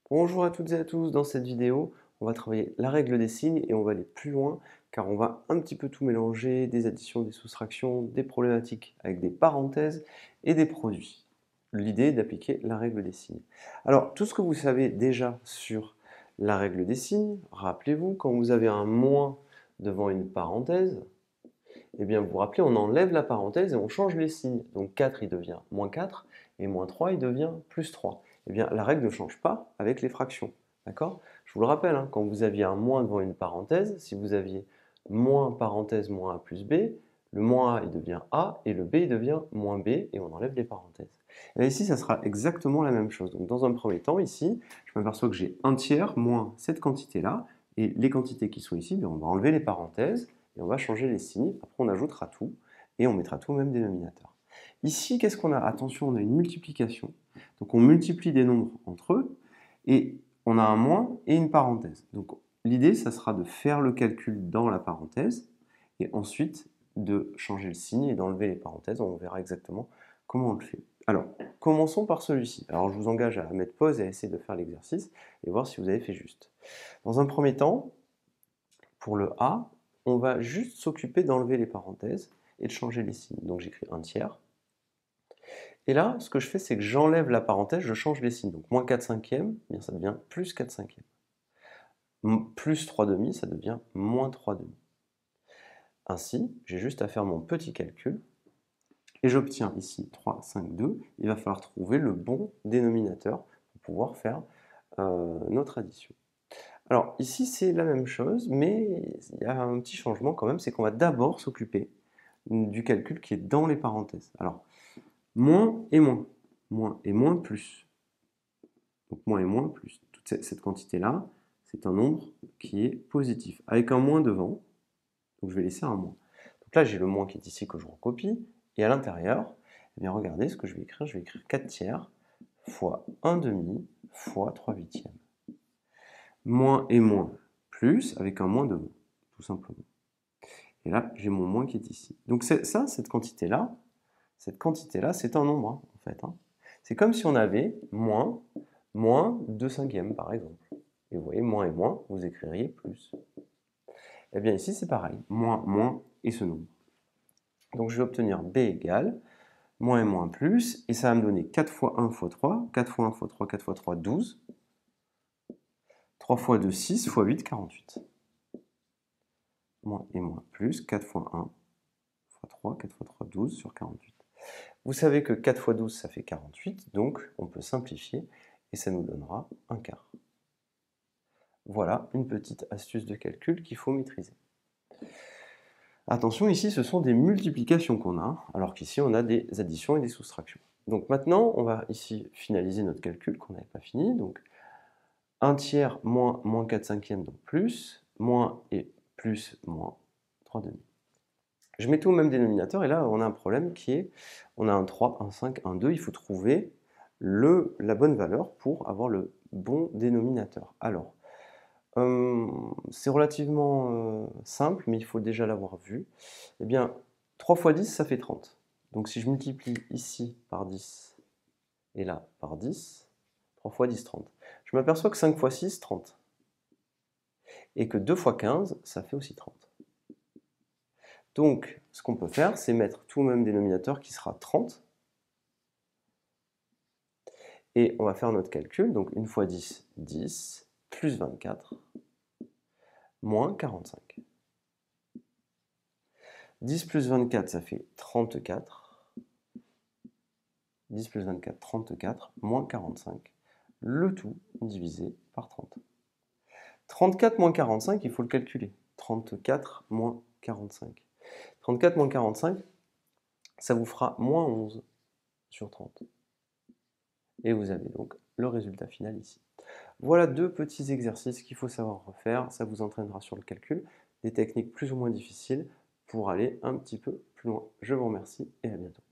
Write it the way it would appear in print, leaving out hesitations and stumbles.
Bonjour à toutes et à tous, dans cette vidéo, on va travailler la règle des signes et on va aller plus loin car on va un petit peu tout mélanger, des additions, des soustractions, des problématiques avec des parenthèses et des produits. L'idée est d'appliquer la règle des signes. Alors, tout ce que vous savez déjà sur la règle des signes, rappelez-vous, quand vous avez un moins devant une parenthèse, eh bien vous vous rappelez, on enlève la parenthèse et on change les signes. Donc 4, il devient moins 4, et moins 3, il devient plus 3. Eh bien, la règle ne change pas avec les fractions. D'accord? Je vous le rappelle, hein, quand vous aviez un moins devant une parenthèse, si vous aviez moins parenthèse moins a plus b, le moins a, il devient a, et le b, il devient moins b, et on enlève les parenthèses. Et là, ici, ça sera exactement la même chose. Donc, dans un premier temps, ici, je m'aperçois que j'ai 1 tiers moins cette quantité-là, et les quantités qui sont ici, bien, on va enlever les parenthèses, et on va changer les signes. Après, on ajoutera tout, et on mettra tout au même dénominateur. Ici, qu'est-ce qu'on a? Attention, on a une multiplication. Donc on multiplie des nombres entre eux, et on a un moins et une parenthèse. Donc l'idée, ça sera de faire le calcul dans la parenthèse, et ensuite de changer le signe et d'enlever les parenthèses. On verra exactement comment on le fait. Alors, commençons par celui-ci. Alors je vous engage à mettre pause et à essayer de faire l'exercice, et voir si vous avez fait juste. Dans un premier temps, pour le A, on va juste s'occuper d'enlever les parenthèses et de changer les signes. Donc j'écris 1 tiers. Et là, ce que je fais, c'est que j'enlève la parenthèse, je change les signes. Donc moins 4 cinquièmes, eh bien ça devient plus 4 cinquièmes. Plus 3 demi, ça devient moins 3 demi. Ainsi, j'ai juste à faire mon petit calcul, et j'obtiens ici 3, 5, 2. Il va falloir trouver le bon dénominateur pour pouvoir faire notre addition. Alors ici, c'est la même chose, mais il y a un petit changement quand même, c'est qu'on va d'abord s'occuper du calcul qui est dans les parenthèses. Alors, moins et moins plus. Donc moins et moins plus. Toute cette quantité-là, c'est un nombre qui est positif, avec un moins devant. Donc je vais laisser un moins. Donc là, j'ai le moins qui est ici que je recopie, et à l'intérieur, eh bien regardez ce que je vais écrire. Je vais écrire 4 tiers fois 1 demi fois 3 huitièmes. Moins et moins plus, avec un moins devant, tout simplement. Et là, j'ai mon moins qui est ici. Donc ça, cette quantité-là, c'est un nombre, hein, en fait. Hein. C'est comme si on avait moins 2 cinquièmes, par exemple. Et vous voyez, moins et moins, vous écririez plus. Et bien ici, c'est pareil. Moins et ce nombre. Donc je vais obtenir b égale moins et moins plus, et ça va me donner 4 fois 1 fois 3, 4 fois 1 fois 3, 4 fois 3, 12. 3 fois 2, 6, fois 8, 48. Moins et moins plus, 4 fois 1 fois 3, 4 fois 3, 12 sur 48. Vous savez que 4 fois 12, ça fait 48, donc on peut simplifier, et ça nous donnera un quart. Voilà une petite astuce de calcul qu'il faut maîtriser. Attention, ici, ce sont des multiplications qu'on a, alors qu'ici, on a des additions et des soustractions. Donc maintenant, on va ici finaliser notre calcul qu'on n'avait pas fini. Donc 1 tiers moins 4 cinquièmes, donc plus, moins et plus moins 3 demi. Je mets tout au même dénominateur, et là, on a un problème qui est, on a un 3, un 5, un 2, il faut trouver la bonne valeur pour avoir le bon dénominateur. Alors, c'est relativement simple, mais il faut déjà l'avoir vu. Eh bien, 3 fois 10, ça fait 30. Donc si je multiplie ici par 10 et là par 10, 3 fois 10, 30. Je m'aperçois que 5 fois 6, 30. Et que 2 fois 15, ça fait aussi 30. Donc, ce qu'on peut faire, c'est mettre tout au même dénominateur qui sera 30. Et on va faire notre calcul. Donc 1 fois 10, 10, plus 24, moins 45. 10 plus 24, ça fait 34. 10 plus 24, 34, moins 45. Le tout divisé par 30. 34 moins 45, il faut le calculer. 34 moins 45. 34 moins 45, ça vous fera moins 11 sur 30. Et vous avez donc le résultat final ici. Voilà deux petits exercices qu'il faut savoir refaire. Ça vous entraînera sur le calcul, des techniques plus ou moins difficiles pour aller un petit peu plus loin. Je vous remercie et à bientôt.